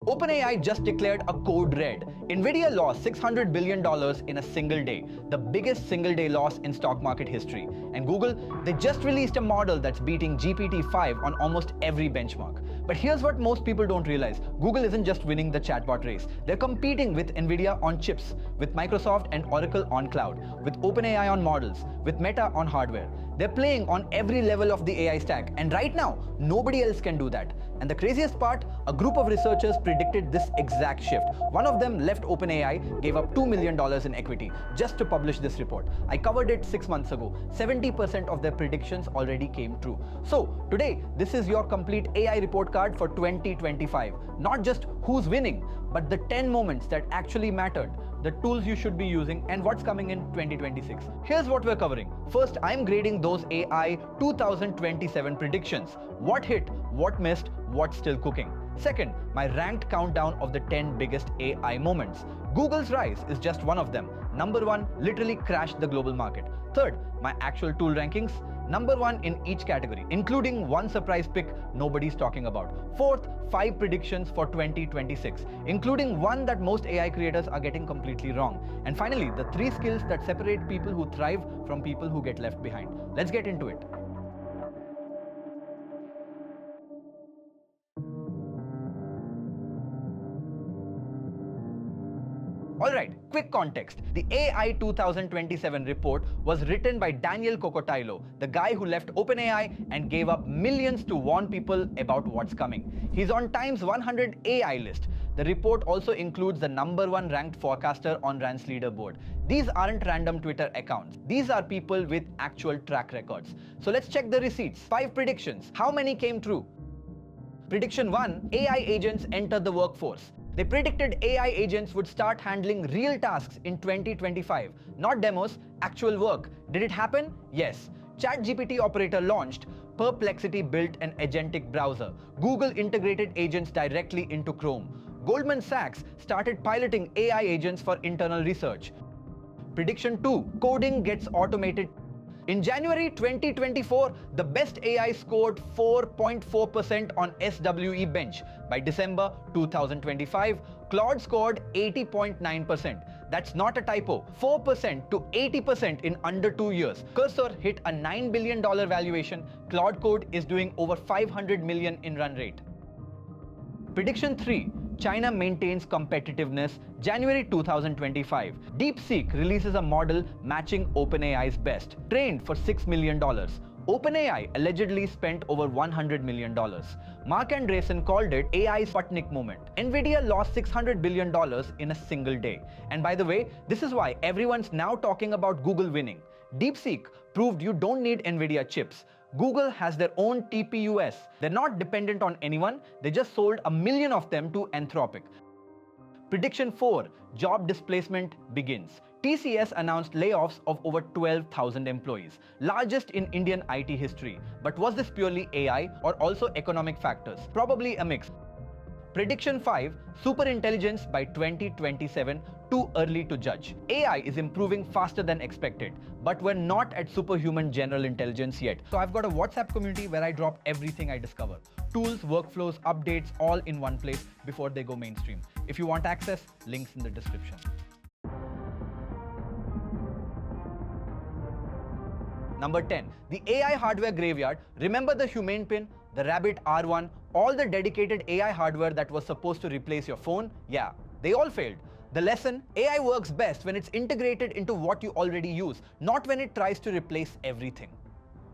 OpenAI just declared a code red. Nvidia lost $600 billion in a single day, the biggest single day loss in stock market history. And Google, they just released a model that's beating GPT-5 on almost every benchmark. But here's what most people don't realize. Google isn't just winning the chatbot race. They're competing with Nvidia on chips, with Microsoft and Oracle on cloud, with OpenAI on models, with Meta on hardware. They're playing on every level of the AI stack. And right now, nobody else can do that. And the craziest part, a group of researchers predicted this exact shift. One of them left OpenAI, gave up $2 million in equity just to publish this report. I covered it 6 months ago. 70% of their predictions already came true. So today, this is your complete AI report card for 2025. Not just who's winning, but the 10 moments that actually mattered, the tools you should be using, and what's coming in 2026. Here's what we're covering. First, I'm grading those AI 2027 predictions. What hit, what missed, what's still cooking. Second, my ranked countdown of the 10 biggest AI moments. Google's rise is just one of them. Number 1 literally crashed the global market. Third, my actual tool rankings. Number 1 in each category, including one surprise pick nobody's talking about. Fourth, 5 predictions for 2026, including one that most AI creators are getting completely wrong. And finally, the 3 skills that separate people who thrive from people who get left behind. Let's get into it. Alright, quick context. The AI 2027 report was written by Daniel Kokotailo, the guy who left OpenAI and gave up millions to warn people about what's coming. He's on Time's 100 AI list. The report also includes the #1 ranked forecaster on Rand's leaderboard. These aren't random Twitter accounts. These are people with actual track records. So let's check the receipts. 5 predictions. How many came true? Prediction 1, AI agents enter the workforce. They predicted AI agents would start handling real tasks in 2025, not demos, actual work. Did it happen? Yes. ChatGPT operator launched. Perplexity built an agentic browser. Google integrated agents directly into Chrome. Goldman Sachs started piloting AI agents for internal research. Prediction 2, coding gets automated. In January 2024, the best AI scored 4.4% on SWE bench. By December 2025, Claude scored 80.9%. That's not a typo. 4% to 80% in under 2 years. Cursor hit a $9 billion valuation. Claude Code is doing over 500 million in run rate. Prediction 3. China maintains competitiveness. January 2025. DeepSeek releases a model matching OpenAI's best, trained for $6 million. OpenAI allegedly spent over $100 million. Mark Andreessen called it AI's Sputnik moment. Nvidia lost $600 billion in a single day. And by the way, this is why everyone's now talking about Google winning. DeepSeek proved you don't need Nvidia chips. Google has their own TPUs. They're not dependent on anyone. They just sold 1 million of them to Anthropic. Prediction 4. Job displacement begins. TCS announced layoffs of over 12,000 employees, largest in Indian IT history. But was this purely AI or also economic factors? Probably a mix. Prediction 5. Superintelligence by 2027. Too early to judge. AI is improving faster than expected, but we're not at superhuman general intelligence yet. So I've got a WhatsApp community where I drop everything I discover. Tools, workflows, updates, all in one place before they go mainstream. If you want access, links in the description. Number 10. The AI hardware graveyard. Remember the Humane Pin, the Rabbit R1, all the dedicated AI hardware that was supposed to replace your phone? Yeah, they all failed. The lesson, AI works best when it's integrated into what you already use, not when it tries to replace everything.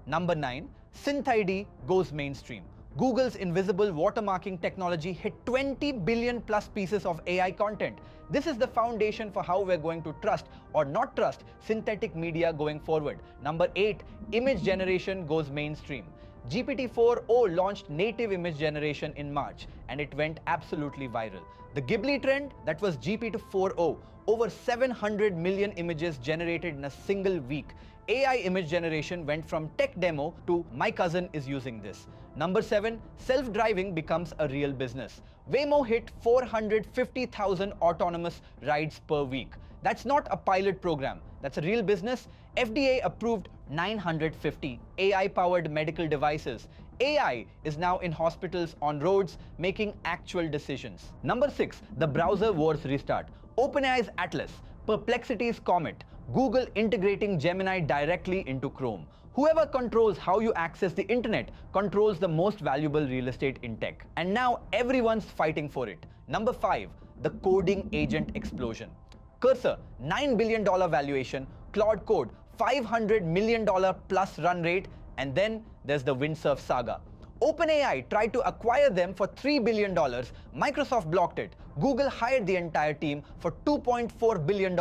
Number 9, SynthID goes mainstream. Google's invisible watermarking technology hit 20 billion plus pieces of AI content. This is the foundation for how we're going to trust or not trust synthetic media going forward. Number 8, image generation goes mainstream. GPT-4o launched native image generation in March, and it went absolutely viral. The Ghibli trend, that was GPT-4o. Over 700 million images generated in a single week. AI image generation went from tech demo to my cousin is using this. Number 7, self-driving becomes a real business. Waymo hit 450,000 autonomous rides per week. That's not a pilot program. That's a real business. FDA approved 950 AI-powered medical devices. AI is now in hospitals, on roads, making actual decisions. Number 6, the browser wars restart. OpenAI's Atlas, Perplexity's Comet, Google integrating Gemini directly into Chrome. Whoever controls how you access the internet controls the most valuable real estate in tech. And now everyone's fighting for it. Number 5, the coding agent explosion. Cursor, $9 billion valuation, Claude Code, $500 million plus run rate, and then there's the Windsurf saga. OpenAI tried to acquire them for $3 billion, Microsoft blocked it, Google hired the entire team for $2.4 billion,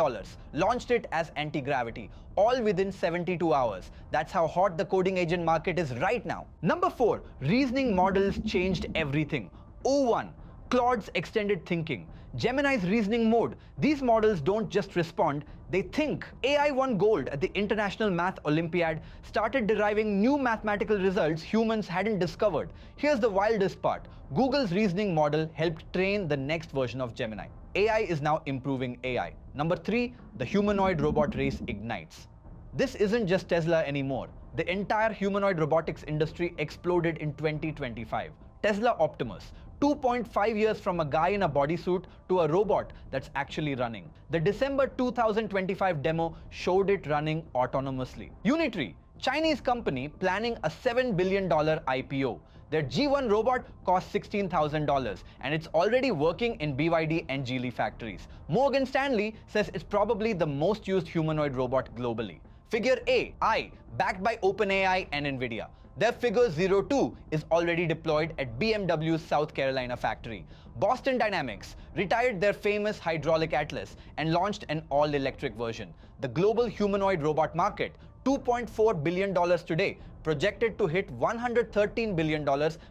launched it as anti-gravity, all within 72 hours. That's how hot the coding agent market is right now. Number 4, reasoning models changed everything. O1, Claude's extended thinking. Gemini's reasoning mode. These models don't just respond, they think. AI won gold at the International Math Olympiad, started deriving new mathematical results humans hadn't discovered. Here's the wildest part. Google's reasoning model helped train the next version of Gemini. AI is now improving AI. Number 3, the humanoid robot race ignites. This isn't just Tesla anymore. The entire humanoid robotics industry exploded in 2025. Tesla Optimus, 2.5 years from a guy in a bodysuit to a robot that's actually running. The December 2025 demo showed it running autonomously. Unitree, Chinese company planning a $7 billion IPO. Their G1 robot cost $16,000 and it's already working in BYD and Geely factories. Morgan Stanley says it's probably the most used humanoid robot globally. Figure AI, backed by OpenAI and NVIDIA. Their Figure 02 is already deployed at BMW's South Carolina factory. Boston Dynamics retired their famous hydraulic Atlas and launched an all-electric version. The global humanoid robot market, $2.4 billion today, projected to hit $113 billion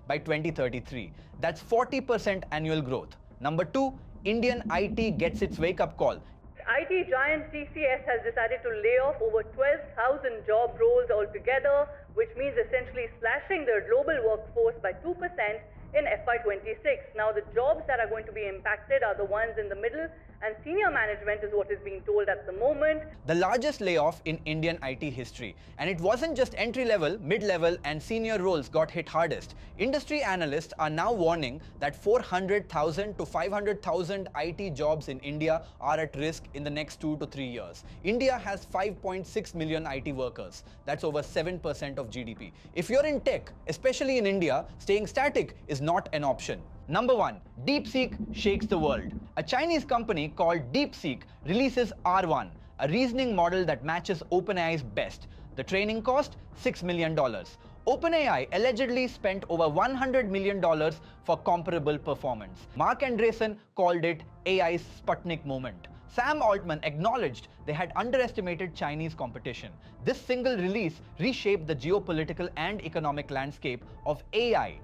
by 2033. That's 40% annual growth. Number 2, Indian IT gets its wake-up call. IT giant TCS has decided to lay off over 12,000 job roles altogether, which means essentially slashing their global workforce by 2% in FY26. Now, the jobs that are going to be impacted are the ones in the middle and senior management is what is being told at the moment. The largest layoff in Indian IT history. And it wasn't just entry-level, mid-level and senior roles got hit hardest. Industry analysts are now warning that 400,000 to 500,000 IT jobs in India are at risk in the next 2 to 3 years. India has 5.6 million IT workers. That's over 7% of GDP. If you're in tech, especially in India, staying static is not an option. Number 1, DeepSeek shakes the world. A Chinese company called DeepSeek releases R1, a reasoning model that matches OpenAI's best. The training cost, $6 million. OpenAI allegedly spent over $100 million for comparable performance. Mark Andreessen called it AI's Sputnik moment. Sam Altman acknowledged they had underestimated Chinese competition. This single release reshaped the geopolitical and economic landscape of AI.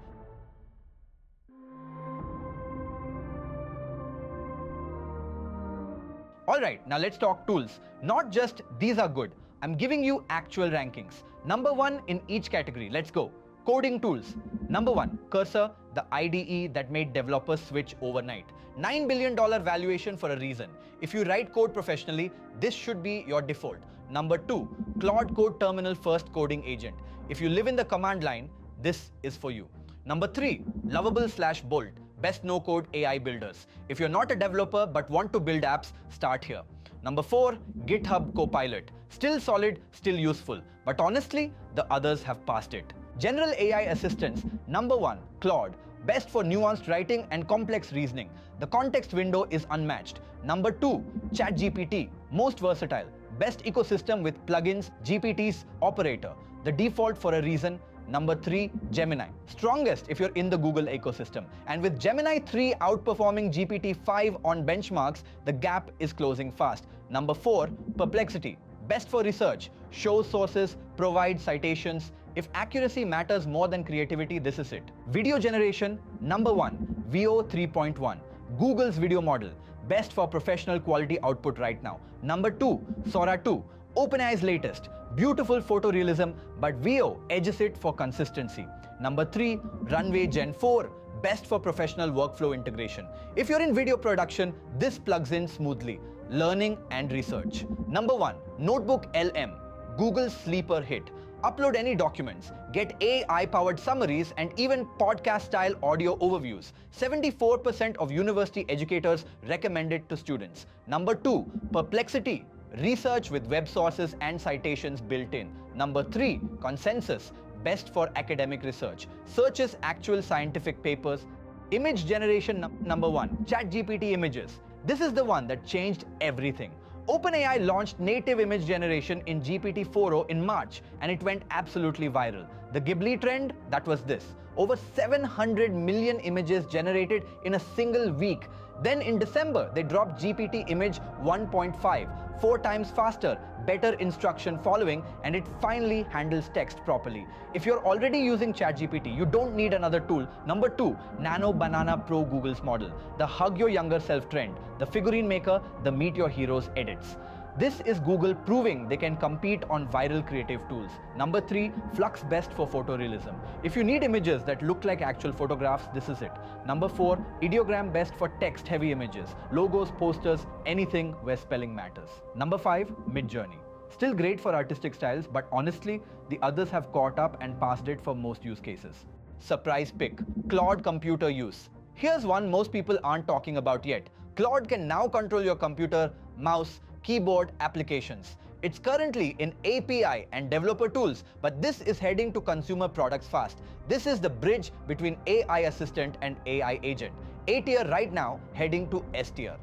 Alright, now let's talk tools. Not just these are good. I'm giving you actual rankings. Number 1 in each category. Let's go. Coding tools. Number 1, Cursor, the IDE that made developers switch overnight. $9 billion valuation for a reason. If you write code professionally, this should be your default. Number 2, Claude Code Terminal First Coding Agent. If you live in the command line, this is for you. Number 3, Lovable/Bolt. Best no-code AI builders. If you're not a developer but want to build apps, start here. Number 4, GitHub Copilot. Still solid, still useful. But honestly, the others have passed it. General AI assistants. Number 1, Claude. Best for nuanced writing and complex reasoning. The context window is unmatched. Number 2, ChatGPT. Most versatile. Best ecosystem with plugins, GPT's operator. The default for a reason. Number 3, Gemini. Strongest if you're in the Google ecosystem. And with Gemini 3 outperforming GPT-5 on benchmarks, the gap is closing fast. Number 4, Perplexity. Best for research. Shows sources, provides citations. If accuracy matters more than creativity, this is it. Video generation. Number 1, Veo 3.1. Google's video model. Best for professional quality output right now. Number 2, Sora 2. OpenAI's latest. Beautiful photorealism, but Veo edges it for consistency. Number 3, Runway Gen 4. Best for professional workflow integration. If you're in video production, this plugs in smoothly. Learning and research. Number 1, Notebook LM. Google's sleeper hit. Upload any documents, get AI-powered summaries and even podcast-style audio overviews. 74% of university educators recommend it to students. Number 2, Perplexity. Research with web sources and citations built in. Number 3, Consensus. Best for academic research. Searches actual scientific papers. Image generation number 1, ChatGPT images. This is the one that changed everything. OpenAI launched native image generation in GPT-4o in March, and it went absolutely viral. The Ghibli trend, that was this. Over 700 million images generated in a single week. Then in December, they dropped GPT image 1.5, 4 times faster, better instruction following, and it finally handles text properly. If you're already using ChatGPT, you don't need another tool. Number 2, Nano Banana Pro, Google's model. The hug your younger self trend. The figurine maker, the meet your heroes edits. This is Google proving they can compete on viral creative tools. Number 3, Flux Best for photorealism. If you need images that look like actual photographs, this is it. Number 4, Ideogram Best for text-heavy images, logos, posters, anything where spelling matters. Number 5, Midjourney. Still great for artistic styles, but honestly, the others have caught up and passed it for most use cases. Surprise pick, Claude computer use. Here's one most people aren't talking about yet. Claude can now control your computer, mouse, keyboard applications. It's currently in API and developer tools, but this is heading to consumer products fast. This is the bridge between AI assistant and AI agent. A tier right now, heading to S tier.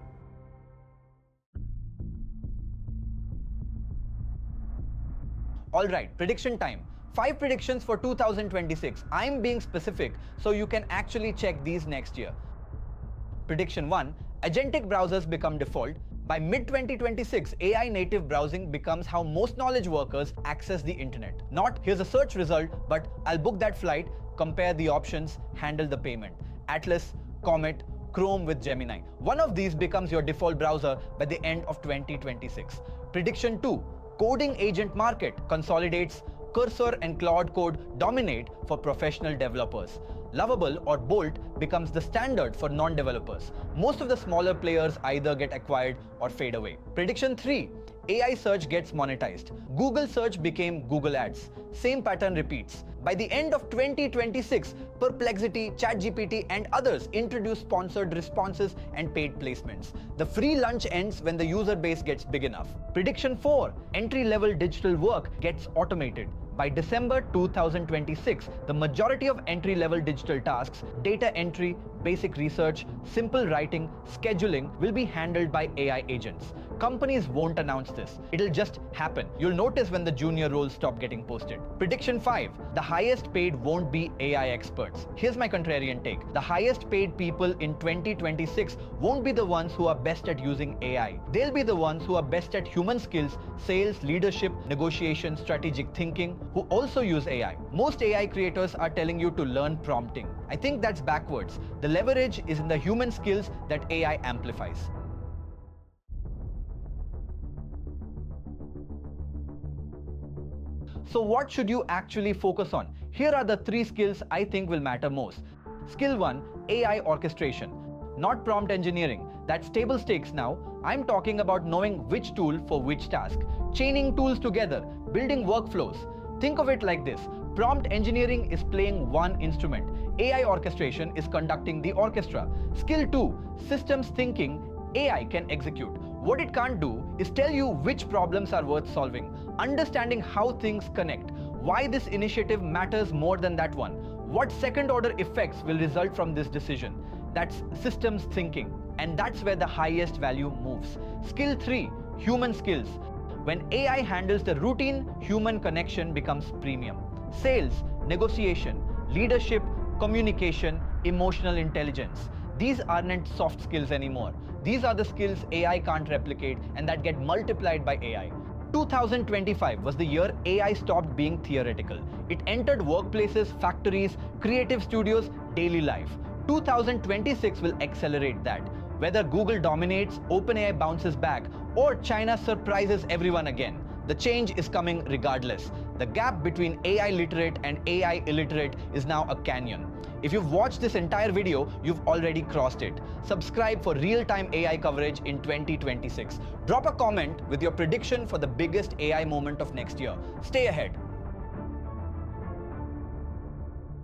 Alright, prediction time. 5 predictions for 2026. I'm being specific so you can actually check these next year. Prediction 1, agentic browsers become default. By mid-2026, AI-native browsing becomes how most knowledge workers access the internet. Not, here's a search result, but I'll book that flight, compare the options, handle the payment. Atlas, Comet, Chrome with Gemini. One of these becomes your default browser by the end of 2026. Prediction 2, coding agent market consolidates. Cursor and Claude Code dominate for professional developers. Lovable or Bolt becomes the standard for non-developers. Most of the smaller players either get acquired or fade away. Prediction 3, AI search gets monetized. Google search became Google Ads. Same pattern repeats. By the end of 2026, Perplexity, ChatGPT, and others introduce sponsored responses and paid placements. The free lunch ends when the user base gets big enough. Prediction 4, entry-level digital work gets automated. By December 2026, the majority of entry-level digital tasks, data entry, basic research, simple writing, scheduling will be handled by AI agents. Companies won't announce this. It'll just happen. You'll notice when the junior roles stop getting posted. Prediction 5, the highest paid won't be AI experts. Here's my contrarian take. The highest paid people in 2026 won't be the ones who are best at using AI. They'll be the ones who are best at human skills, sales, leadership, negotiation, strategic thinking, who also use AI. Most AI creators are telling you to learn prompting. I think that's backwards. The leverage is in the human skills that AI amplifies. So what should you actually focus on? Here are the 3 skills I think will matter most. Skill 1, AI orchestration. Not prompt engineering. That's table stakes now. I'm talking about knowing which tool for which task. Chaining tools together, building workflows. Think of it like this. Prompt engineering is playing one instrument. AI orchestration is conducting the orchestra. Skill 2, systems thinking. AI can execute. What it can't do is tell you which problems are worth solving, understanding how things connect, why this initiative matters more than that one, what second-order effects will result from this decision. That's systems thinking, and that's where the highest value moves. Skill 3, human skills. When AI handles the routine, human connection becomes premium. Sales, negotiation, leadership, communication, emotional intelligence. These aren't soft skills anymore. These are the skills AI can't replicate and that get multiplied by AI. 2025 was the year AI stopped being theoretical. It entered workplaces, factories, creative studios, daily life. 2026 will accelerate that. Whether Google dominates, OpenAI bounces back, or China surprises everyone again, the change is coming regardless. The gap between AI literate and AI illiterate is now a canyon. If you've watched this entire video, you've already crossed it. Subscribe for real-time AI coverage in 2026. Drop a comment with your prediction for the biggest AI moment of next year. Stay ahead.